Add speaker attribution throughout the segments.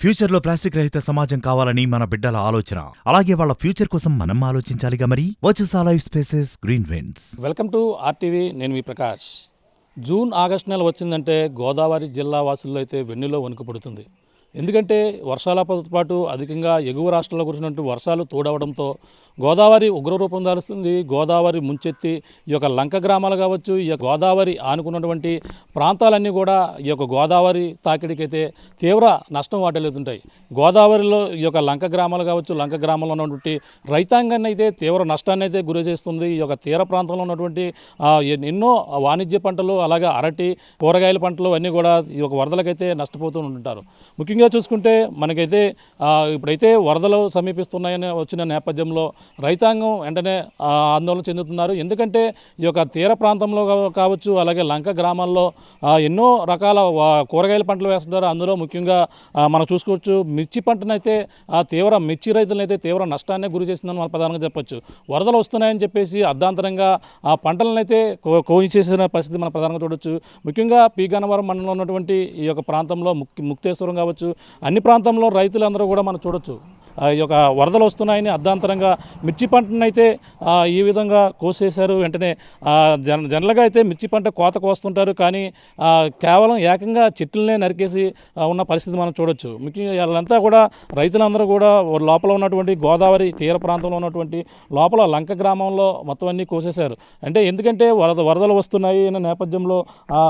Speaker 1: ఫ్యూచర్లో ప్లాస్టిక్ రహిత సమాజం కావాలని మన బిడ్డల ఆలోచన. అలాగే వాళ్ళ ఫ్యూచర్ కోసం మనం ఆలోచించాలిగా మరి. Virtusa life spaces green winds.
Speaker 2: Welcome to RTV. నేను మీ ప్రకాష్. జూన్ ఆగస్టు నెల వచ్చిందంటే గోదావరి జిల్లా వాసుల్లో అయితే వెన్నులో వణుకు పుడుతుంది. ఎందుకంటే వర్షాలతో పాటు అధికంగా ఎగువ రాష్ట్రాల్లో కురిసినటువంటి వర్షాలు తోడవడంతో గోదావరి ఉగ్రరూపం దాలుస్తుంది. గోదావరి ముంచెత్తి ఈ యొక్క లంక గ్రామాలు కావచ్చు, ఈ యొక్క గోదావరి ఆనుకున్నటువంటి ప్రాంతాలన్నీ కూడా ఈ యొక్క గోదావరి తాకిడికైతే తీవ్ర నష్టం వాటిల్లుతుంటాయి. గోదావరిలో ఈ యొక్క లంక గ్రామాలు కావచ్చు, లంక గ్రామంలో ఉన్నటువంటి రైతాంగాన్ని అయితే తీవ్ర నష్టాన్ని అయితే గురి చేస్తుంది. ఈ యొక్క తీర ప్రాంతంలో ఉన్నటువంటి ఎన్నో వాణిజ్య పంటలు, అలాగే అరటి, కూరగాయల పంటలు అన్నీ కూడా ఈ యొక్క వరదలకైతే నష్టపోతూ ఉంటారు. ముఖ్యంగా చూసుకుంటే మనకైతే ఇప్పుడైతే వరదలు సమీపిస్తున్నాయని వచ్చిన నేపథ్యంలో రైతాంగం వెంటనే ఆందోళన చెందుతున్నారు. ఎందుకంటే ఈ యొక్క తీర ప్రాంతంలో కావచ్చు, అలాగే లంక గ్రామాల్లో ఎన్నో రకాల కూరగాయల పంటలు వేస్తున్నారు. అందులో ముఖ్యంగా మనం చూసుకోవచ్చు మిర్చి పంటనైతే తీవ్ర మిర్చి రైతులనైతే తీవ్ర నష్టాన్ని గురి చేసిందని మనం ప్రధానంగా చెప్పొచ్చు. వరదలు వస్తున్నాయని చెప్పేసి అర్ధాంతరంగా ఆ పంటలను అయితే కోయించేసిన పరిస్థితి మనం ప్రధానంగా చూడొచ్చు. ముఖ్యంగా పి గన్నవరం మండలంలో ఉన్నటువంటి ఈ యొక్క ప్రాంతంలో ముక్తేశ్వరం కావచ్చు, అన్ని ప్రాంతంలో రైతులందరూ కూడా మనం చూడొచ్చు ఈ యొక్క వరదలు వస్తున్నాయని అర్ధాంతరంగా మిర్చి పంటను అయితే ఈ విధంగా కోసేశారు. వెంటనే జనరల్గా అయితే మిర్చి పంట కోత కోస్తుంటారు, కానీ కేవలం ఏకంగా చెట్లనే నరికేసి ఉన్న పరిస్థితి మనం చూడొచ్చు. ముఖ్యంగా వాళ్ళంతా కూడా రైతులందరూ కూడా లోపల ఉన్నటువంటి గోదావరి తీర ప్రాంతంలో ఉన్నటువంటి లోపల లంక గ్రామంలో మొత్తం అన్నీ కోసేశారు. అంటే ఎందుకంటే వరదలు వస్తున్నాయి అనే నేపథ్యంలో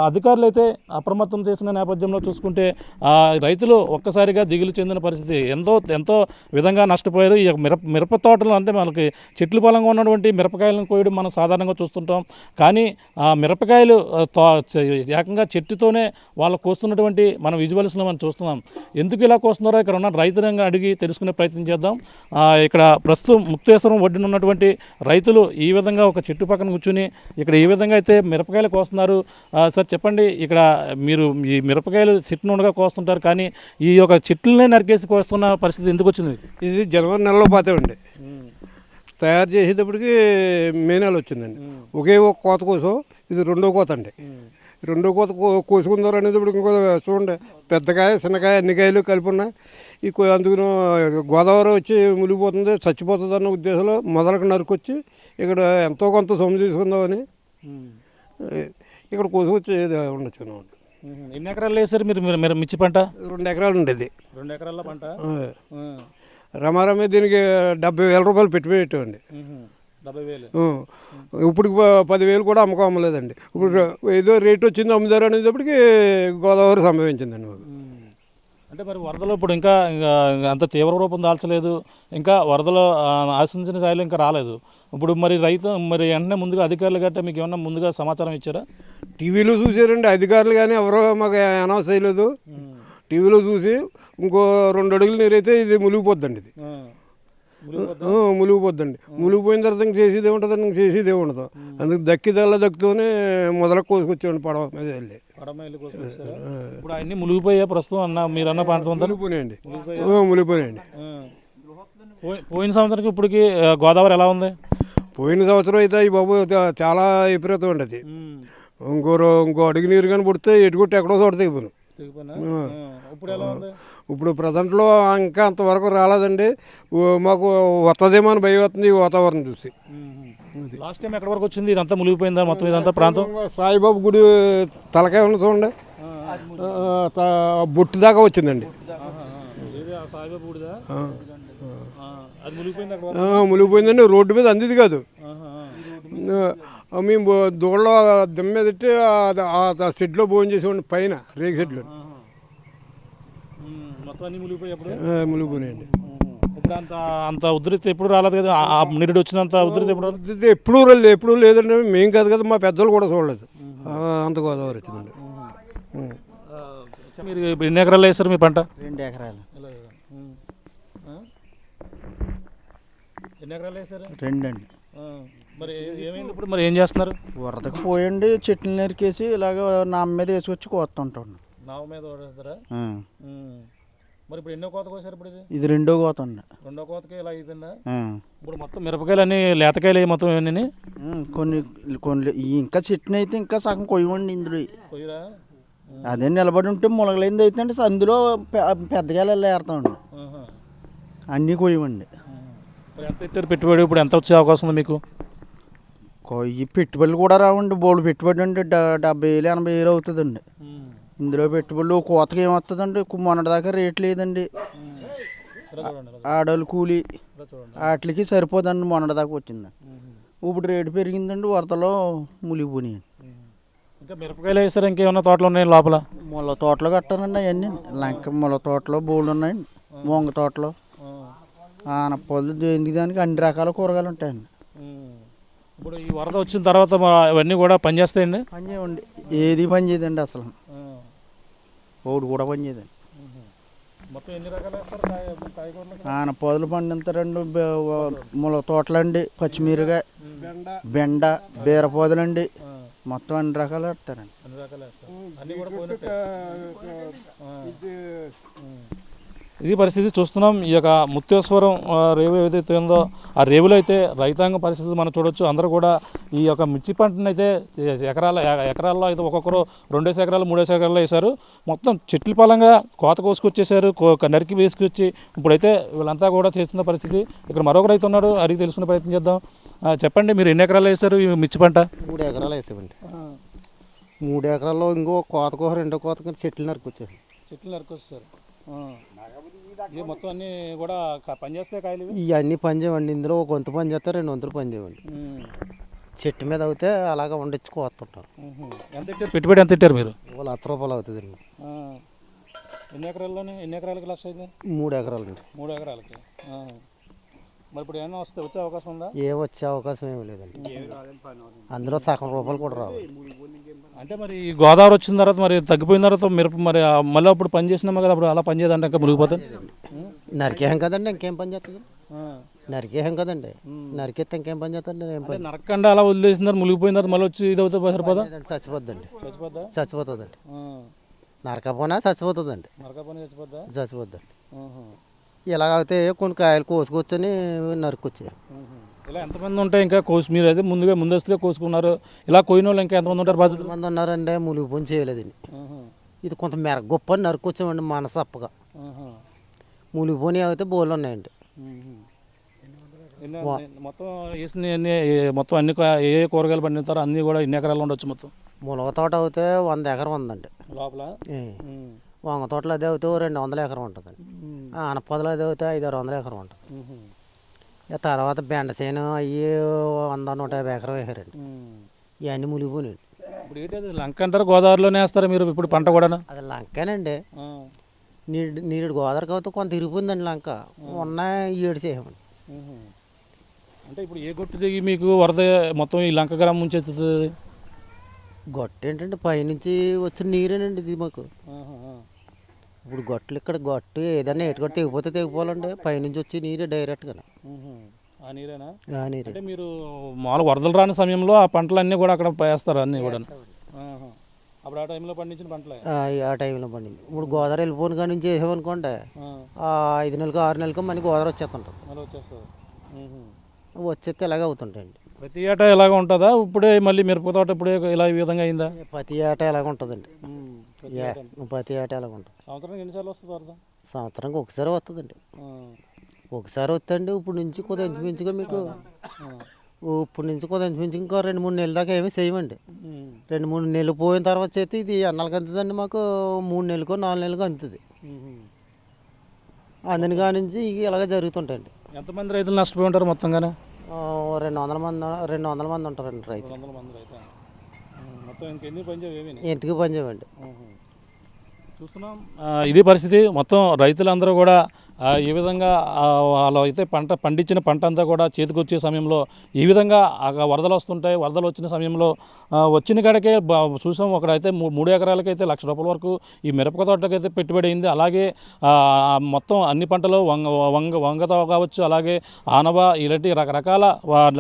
Speaker 2: అధికారులు అయితే అప్రమత్తం చేసిన నేపథ్యంలో చూసుకుంటే రైతులు ఒక్కసారిగా దిగులు చెందిన పరిస్థితి. ఎంతో విధంగా నష్టపోయారు. ఈ మిరప తోటలు అంటే మనకి చెట్లు పొలంగా ఉన్నటువంటి మిరపకాయలను కోయడం మనం సాధారణంగా చూస్తుంటాం, కానీ మిరపకాయలు ఏకంగా చెట్టుతోనే వాళ్ళు కోస్తున్నటువంటి మన విజువల్స్లో మనం చూస్తున్నాం. ఎందుకు ఇలా కోస్తున్నారో ఇక్కడ ఉన్న రైతులను అడిగి తెలుసుకునే ప్రయత్నం చేద్దాం. ఇక్కడ ప్రస్తుతం ముక్తేశ్వరం ఒడ్డున ఉన్నటువంటి రైతులు ఈ విధంగా ఒక చెట్టు పక్కన కూర్చుని ఇక్కడ ఈ విధంగా అయితే మిరపకాయలు కోస్తున్నారు. సార్ చెప్పండి, ఇక్కడ మీరు ఈ మిరపకాయలు చెట్టు నుండిగా కోస్తుంటారు, కానీ ఈ యొక్క చెట్లనే నరికేసి కోస్తున్న పరిస్థితి ఎందుకు వచ్చింది?
Speaker 3: ఇది జనవరి నెలలో పోతామండి. తయారు చేసేటప్పటికి మే నెల వచ్చిందండి. ఒకే ఒక కోత కోసం ఇది రెండో కోత అండి. రెండో కోత కోసుకుందారు అనేటప్పుడు ఇంకో చూడండి, పెద్దకాయ చిన్నకాయ అన్ని కాయలు కలిపి ఉన్నాయి. అందుకు గోదావరి వచ్చి మునిగిపోతుంది, చచ్చిపోతుంది అన్న ఉద్దేశంలో మొదలకు నరుకొచ్చి ఇక్కడ ఎంతో కొంత సొమ్ము తీసుకుందామని ఇక్కడ కోసుకొచ్చి ఉండొచ్చు.
Speaker 2: ఎన్ని ఎకరాలు వేసారు మీరు మిర్చి పంట?
Speaker 3: 2 ఎకరాలు ఉండేది.
Speaker 2: 2 ఎకరాల పంట
Speaker 3: రమారమే దీనికి 70,000 రూపాయలు పెట్టి పెట్టామండి.
Speaker 2: 70,000
Speaker 3: ఇప్పుడు 10,000 కూడా అమ్మలేదండి. ఇప్పుడు ఏదో రేట్ వచ్చింది అమ్ముదారు అనేటప్పటికి గోదావరి సంభవించిందండి మాకు.
Speaker 2: అంటే మరి వరదలు ఇప్పుడు ఇంకా అంత తీవ్ర రూపం దాల్చలేదు, ఇంకా వరదలు ఆశించిన స్థాయిలో ఇంకా రాలేదు. ఇప్పుడు మరి వెంటనే ముందుగా అధికారులు గట్రా మీకు ఏమన్నా ముందుగా సమాచారం ఇచ్చారా?
Speaker 3: టీవీలో చూసారండి అధికారులు, కానీ ఎవరో మాకు అనౌన్స్ చేయలేదు. టీవీలో చూసి ఇంకో 2 అడుగులు నీరైతే ఇది మునిగిపోద్దండి. ఇది మునిగిపోద్దండి. మునిగిపోయిన తర్వాత ఇంక చేసేది ఏముంటుంది, ఇంక చేసేది ఏముండదు. అందుకు దక్కుతూనే మొదలకు కోసుకొచ్చామండి పడవ మీద వెళ్ళి.
Speaker 2: ఇప్పుడు అన్ని మునిగిపోయా ప్రస్తుతం అన్న మీరు అన్న పంట
Speaker 3: మునిగిపోయినాయండి. మునిగిపోయినాయండి.
Speaker 2: పోయిన సంవత్సరానికి ఇప్పటికి గోదావరి ఎలా ఉంది?
Speaker 3: పోయిన సంవత్సరం అయితే ఈ బాబు చాలా విపరీతం అండి. అది ఇంకో అడుగు నీరు కానీ పుడితే ఎటుకొట్టి ఎక్కడో చోట తెగిపోను. ఇప్పుడు ప్రజెంట్లో ఇంకా అంతవరకు రాలేదండి. మాకు వస్తుందేమో అని భయం వస్తుంది ఈ వాతావరణం చూసి.
Speaker 2: లాస్ట్ టైం ఎక్కడి వరకు వచ్చింది? ఇదంతా మునిగిపోయిందా మొత్తం ఇదంతా ప్రాంతం?
Speaker 3: సాయిబాబు గుడి తలకాయ ఉన్న చూడండి, బొట్టు దాకా వచ్చిందండి. మునిగిపోయిందండి. రోడ్డు మీద అందిది కాదు. మేము దూడలో దిమ్మ మీద పెట్టి ఆ షెడ్లో భోజనం చేసేవాడిని, పైన రేగు షెడ్లో. మునిగిపోయినాయండి.
Speaker 2: అంత ఉధృతి ఎప్పుడు రాలేదు కదా, నిరుడు వచ్చినంత ఉధృతి
Speaker 3: ఎప్పుడు లేదండి. మేము కాదు కదా, మా పెద్దలు కూడా చూడలేదు అంత గోదావరి వచ్చిందండి.
Speaker 2: మీరు ఎన్ని ఎకరాలు వేస్తారు మీ పంట?
Speaker 4: 2 ఎకరాలు.
Speaker 2: ఎన్ని ఎకరాలు వేసారు?
Speaker 4: 2 అండి.
Speaker 2: మరి ఏమైంది ఇప్పుడు? మరి ఏం చేస్తున్నారు?
Speaker 4: వరదకు పోయండి, చెట్లు నరికేసి ఇలాగ నామ మీద వేసుకొచ్చి కోస్తుంటాను.
Speaker 2: నావ మీద వేస్తారా? మరి ఇప్పుడు ఎన్నో కోత కోసారు? ఇప్పుడు
Speaker 4: ఇది రెండో కోత అండి.
Speaker 2: రెండో కోతకి ఇలా అయిపోయిందా? ఇప్పుడు మొత్తం మిరపకాయలు అన్ని లేతకాయలు మొత్తం ఇవన్నీ
Speaker 4: కొన్ని ఇంకా చెట్టుని అయితే ఇంకా సగం కొయ్యండి ఇందులో.
Speaker 2: కొయ్యరా?
Speaker 4: అదే నిలబడి ఉంటే మొలగలేంది అయితే అంటే అందులో పెద్దగా ఏరుతామండి. అన్నీ కొయ్యమండి.
Speaker 2: మరి ఎంత పెట్టారు పెట్టుబడి, ఇప్పుడు ఎంత వచ్చే అవకాశం ఉంది మీకు?
Speaker 4: కొయ్యి పెట్టుబడులు కూడా రావండి. బోల్డ్ పెట్టుబడి అంటే 70,000 80,000 అవుతుందండి. ఇందులో పెట్టుబడులు కోతకి ఏమవుతుందండి, మొన్నటిదాకా రేట్ లేదండి. ఆడోళ్ళు కూలి వాటికి సరిపోదండి, మొన్నటిదాకా వచ్చిందండి. ఇప్పుడు రేటు పెరిగిందండి, వరదలో మునిగిపోయినాయి.
Speaker 2: ఇంకా మిరపకాయలు వేసారు, ఇంకేమన్నా తోటలు ఉన్నాయి లోపల?
Speaker 4: ముళ్ళ తోటలో కట్టానండి అవన్నీ. లంక ముళ్ళ తోటలో బోల్డ్ ఉన్నాయండి. వంగ తోటలో ఆనపళ్ళు దేనికి దానికి అన్ని రకాల కూరగాయలు ఉంటాయండి.
Speaker 2: ఇప్పుడు ఈ వరద వచ్చిన తర్వాత అవన్నీ కూడా పనిచేస్తాయండి?
Speaker 4: పని చేయమండి, ఏది పని చేయదండి అసలు. ఒకటి కూడా పని చేయదండి.
Speaker 2: మొత్తం ఎన్ని రకాలు
Speaker 4: ఆనపళ్ళు పండిస్తారండి, ముళ్ళ తోటలండి, పచ్చిమిరకాయ, బెండ, బీరపోదలండి, మొత్తం అన్ని రకాలు వేస్తారండి.
Speaker 2: అన్ని రకాలు వేస్తారు, అన్నీ కూడా పోయినట్టే. ఇది పరిస్థితి చూస్తున్నాం. ఈ యొక్క ముత్తేశ్వరం రేవు ఏదైతే ఉందో ఆ రేవులో అయితే రైతాంగ పరిస్థితి మనం చూడొచ్చు. అందరూ కూడా ఈ యొక్క మిర్చి పంటను అయితే ఎకరాల్లో అయితే ఒక్కొక్కరు 2 ఎకరాలు 3 ఎకరాల్లో వేశారు. మొత్తం చెట్ల పాలంగా కోత కోసుకొచ్చేసారు, నరికి వేసుకొచ్చి ఇప్పుడైతే వీళ్ళంతా కూడా చేస్తున్న పరిస్థితి. ఇక్కడ మరొక రైతు ఉన్నాడు, అడిగి తెలుసుకునే ప్రయత్నం చేద్దాం. చెప్పండి, మీరు ఎన్ని ఎకరాలు వేశారు ఈ మిర్చి పంట?
Speaker 5: 3 ఎకరాలు వేసామండి. 3 ఎకరాల్లో ఇంకో కోతకో 2 కోతకు చెట్లు నరుకొచ్చారు.
Speaker 2: చెట్లు నరుకొచ్చారు. ఇవి మొత్తం అన్నీ కూడా పనిచేస్తాయి కాయలు?
Speaker 5: ఇవన్నీ పని చేయమండి. ఇందులో ఒక వంతు పని చేస్తారు, 2 వంతులు పని చేయమండి. చెట్టు మీద అవుతే అలాగ వండించి కోస్తుంటారు.
Speaker 2: ఎంత ఇట్టారు పెట్టుబడి, ఎంత ఇట్టారు మీరు?
Speaker 5: ₹1,00,000 అవుతుంది అండి.
Speaker 2: ఎన్ని ఎకరాలకి లక్ష అయింది?
Speaker 5: 3 ఎకరాలు అండి.
Speaker 2: 3 ఎకరాలకి. మరి ఇప్పుడు ఏమైనా వచ్చే అవకాశం ఉందా?
Speaker 5: వచ్చే అవకాశం ఏమి లేదండి. అందులో ₹1,00,000 కూడా రావు.
Speaker 2: అంటే మరి ఈ గోదావరి వచ్చిన తర్వాత మరి తగ్గిపోయిన తర్వాత మిరప మరి మళ్ళీ అప్పుడు పని చేసినామా కదా, అప్పుడు అలా పని చేయదంటే ఇంకా మునిగిపోతుంది.
Speaker 5: నరికేహం కదండి, ఇంకేం పని చేస్తుంది? నరికేహం కదండి, నరికేస్తే ఇంకేం పని చేస్తుంది? ఏం పని
Speaker 2: నరకండి అలా వదిలేసిన తర్వాత మునిగిపోయిన తర్వాత మళ్ళీ వచ్చి ఇది అవుతుంది, సరిపోదా?
Speaker 5: చచ్చిపోద్దండి.
Speaker 2: చచ్చిపోద్దా?
Speaker 5: చచ్చిపోతుందండి. నరకపోయినా చచ్చిపోతుందండి.
Speaker 2: నరకపోయినా చచ్చిపోద్దా?
Speaker 5: చచ్చిపోద్దండి. ఇలాగైతే కొన్ని కాయలు కోసుకొచ్చని నరుకొచ్చాయి.
Speaker 2: ఇలా ఎంతమంది ఉంటాయి ఇంకా మీరు అయితే ముందస్తుగా కోసుకున్నారు, ఇలా కోయిన వాళ్ళు ఇంకా ఎంతమంది ఉంటారు?
Speaker 5: 10 మంది ఉన్నారండి. మునిగిపోయి చేయలేదండి. ఇది కొంత మేర గొప్ప నరుకొచ్చామండి మనసప్పగా. మునిగిపోయి అయితే బోళ్ళు ఉన్నాయండి.
Speaker 2: మొత్తం వేసిన మొత్తం అన్ని ఏ కూరగాయలు పండిస్తారో అన్నీ కూడా ఎన్ని ఎకరాలు ఉండొచ్చు మొత్తం?
Speaker 5: ములగ తోట అయితే 100 ఎకరం ఉందండి
Speaker 2: లోపల.
Speaker 5: వంగ తోటలు అది అయితే 200 ఎకరం ఉంటుందండి. ఆనపదలు అది అయితే 500-600 ఎకరం ఉంటుంది. తర్వాత బెండ చేను అవి 100-150 ఎకరం వేసారండి. ఇవన్నీ మునిగిపోయినాయండి.
Speaker 2: ఇప్పుడు ఏంటి లంక అంటారు, గోదావరిలోనే వేస్తారు మీరు ఇప్పుడు పంట కూడా?
Speaker 5: అది లంకేనండి. నీరు గోదావరికి అయితే కొంత ఇరిగిపోయిందండి లంక. ఉన్న 7 చేసామండి.
Speaker 2: అంటే ఇప్పుడు ఏ గొట్టు దిగి మీకు వరద మొత్తం ఈ లంక గ్రామం ముంచెత్తుతుంది?
Speaker 5: గొట్టు ఏంటంటే పైనుంచి వచ్చిన నీరేనండి ఇది మాకు. ఇప్పుడు గొట్టలు ఇక్కడ గొట్టు ఏదైనా ఎటుకొట్టి తెగిపోతే తెగిపోవాలండి, పైనుంచి వచ్చి నీరే డైరెక్ట్గా.
Speaker 2: ఆ నీరేనా?
Speaker 5: ఆ నీరే.
Speaker 2: అంటే మీరు మామూలు వరదలు రాని సమయంలో ఆ పంటలన్నీ కూడా అక్కడ వేస్తారు అన్నీ కూడా? అప్పుడు ఆ టైంలో పండించిన పంటలే?
Speaker 5: ఆ టైంలో పండింది. ఇప్పుడు గోదావరి వెళ్ళిపోయిన కాడి నుంచి వేసామనుకోండి, 5 నెలలకు 6 నెలలకు మళ్ళీ గోదావరి వచ్చేస్తుంటుంది. వచ్చేస్తే ఇలాగే అవుతుంటాయండి.
Speaker 2: ప్రతి ఏటా ఇలాగ ఉంటుందా? ఇప్పుడే మళ్ళీ మిరప తోట ఇప్పుడే ఇలా ఈ విధంగా అయిందా?
Speaker 5: ప్రతి ఏటా ఇలాగ ఉంటుందండి. ప్రతి ఏటా ఇలాగ ఉంటుంది.
Speaker 2: సంవత్సరానికి ఎన్నిసార్లు వస్తుంది వరద?
Speaker 5: సంవత్సరానికి ఒకసారి వస్తుందండి. ఒకసారి వస్తుందండి. ఇప్పుడు నుంచి కొద్దిగా ఇంచుమించుగా మీకు ఇప్పుడు నుంచి కొద్దిగా ఇంచుమించు ఇంకో 2-3 నెలల దాకా ఏమీ చేయమండి. 2-3 నెలలు పోయిన తర్వాత చేస్తే ఇది అన్నాళ్ళకి అందుతుందండి మాకు. 3 నెలలకో 4 నెలలకు అందుతుంది. అందుని కాడి నుంచి ఇలాగ జరుగుతుంటాయండి.
Speaker 2: ఎంతమంది రైతులు నష్టపోయి ఉంటారు మొత్తంగానే?
Speaker 5: 200 మంది ఉంటారండి రైతులు.
Speaker 2: 200 మంది రైతులు మొత్తం ఇంకెన్ని పని చేయవు?
Speaker 5: ఎందుకు పని చేయమండి.
Speaker 2: చూస్తున్నాం. ఇది పరిస్థితి. మొత్తం రైతులందరూ కూడా ఈ విధంగా వాళ్ళు అయితే పండించిన పంట అంతా కూడా చేతికొచ్చే సమయంలో ఈ విధంగా వరదలు వస్తుంటాయి. వరదలు వచ్చిన సమయంలో వచ్చిన కాడికే చూసాం. ఒకడైతే 3 ఎకరాలకైతే ₹1,00,000 వరకు ఈ మిరపక తోటకైతే పెట్టుబడి అయింది. అలాగే మొత్తం అన్ని పంటలు వంగతో కావచ్చు, అలాగే ఆనవ ఇలాంటి రకరకాల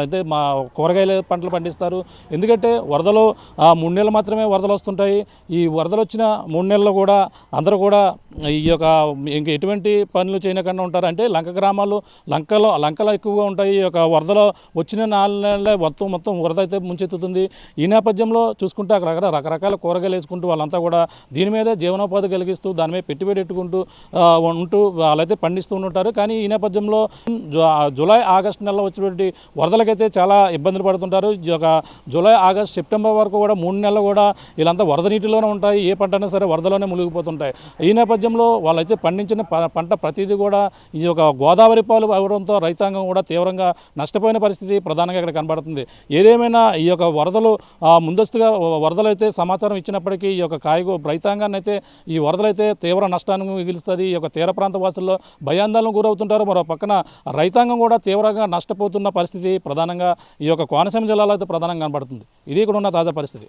Speaker 2: అయితే మా కూరగాయల పంటలు పండిస్తారు. ఎందుకంటే వరదలు 3 నెలలు మాత్రమే వరదలు వస్తుంటాయి. ఈ వరదలు వచ్చిన 3 నెలల్లో కూడా అందరూ కూడా ఈ యొక్క ఇంక ఎటువంటి పనులు చేయకుండా ఉంటారు. అంటే లంక గ్రామాలు లంకలు ఎక్కువగా ఉంటాయి. ఈ యొక్క వరదలో వచ్చిన 4 నెలలే మొత్తం వరద అయితే ముంచెత్తుతుంది. ఈ నేపథ్యంలో చూసుకుంటే అక్కడ రకరకాల కూరగాయలు వేసుకుంటూ వాళ్ళంతా కూడా దీని మీదే జీవనోపాధి కలిగిస్తూ దాని మీద పెట్టుబడి పెట్టుకుంటూ ఉంటూ వాళ్ళైతే పండిస్తూ ఉంటారు. కానీ ఈ నేపథ్యంలో జూలై ఆగస్టు నెలలో వచ్చినటువంటి వరదలకైతే చాలా ఇబ్బందులు పడుతుంటారు. ఈ యొక్క జూలై ఆగస్టు సెప్టెంబర్ వరకు కూడా 3 నెలలు కూడా వీళ్ళంతా వరద నీటిలోనే ఉంటాయి. ఏ పంట అయినా సరే వరదలోనే మునిగిపోతుంటాయి. ఈ నేపథ్యంలో వాళ్ళైతే పండించిన పంట ప్రతిదీ కూడా ఈ యొక్క గోదావరి పాలు అవడంతో రైతాంగం కూడా తీవ్రంగా నష్టపోయిన పరిస్థితి ప్రధానంగా ఇక్కడ కనబడుతుంది. ఏదేమైనా ఈ యొక్క వరదలు ముందస్తుగా వరదలు అయితే సమాచారం ఇచ్చినప్పటికీ ఈ యొక్క రైతాంగాన్ని అయితే ఈ వరదలైతే తీవ్ర నష్టాన్ని మిగులుస్తుంది. ఈ యొక్క తీర ప్రాంత వాసుల్లో భయాందోళనకు గురవుతుంటారు. మరో పక్కన రైతాంగం కూడా తీవ్రంగా నష్టపోతున్న పరిస్థితి ప్రధానంగా ఈ యొక్క కోనసీమ జిల్లాలో అయితే ప్రధానంగా కనబడుతుంది. ఇది ఇక్కడ ఉన్న తాజా పరిస్థితి.